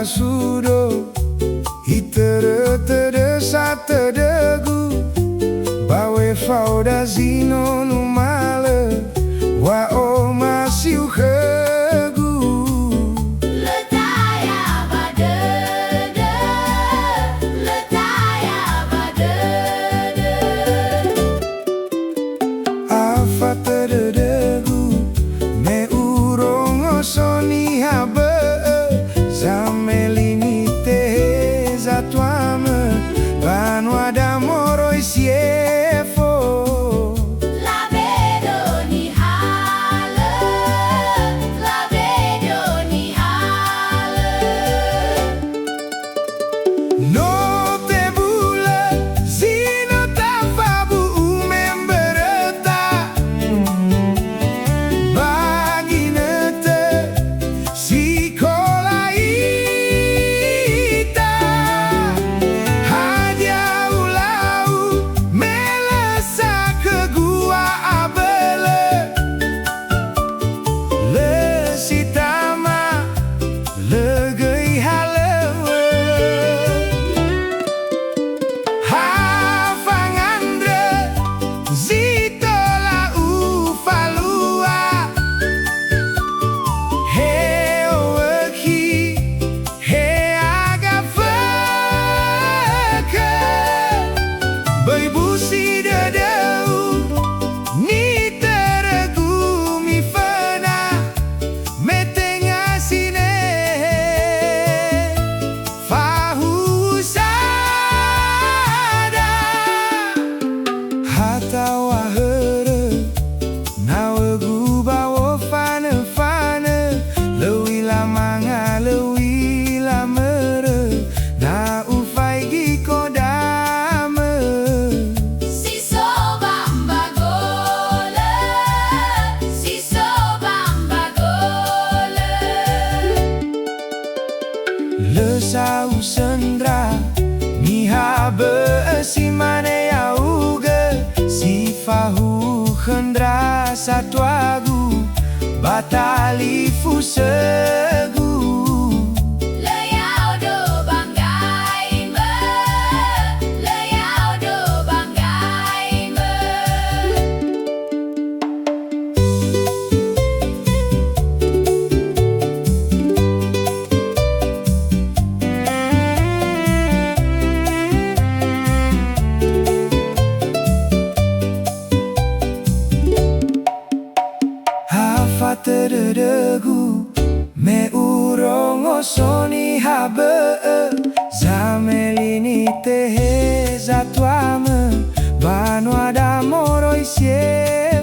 sudo itere teresa tedegu bawe fauda zino numale wa o masiu hegu letaya badede letaya badede afa tedegu me urong osoni habe zamelini te zatwame banwa da moroi siefo labedo ni hale labedo ni hale no te bule zino tafabu umembereta baginete sikola ita hadia ulau melesa ke gua abele le sitama legei halewe hafangandre zitola ufalua he oeki he agafeke beibusi dedeu ni teregu mi fena metenga sinehe fahusada hata wahere nawe guba wo fane fane lewi lamanga lewi lamere na ufai gi kodame si sobamba gole si sobamba gole le sau sendra mi habe si mane auge si fahu khendra satwagu batali fusegu leyau do banggai me leyau do banggai me hafa tedegu me urong osoni habe zamelini tehe zatwame banwa da moroi sie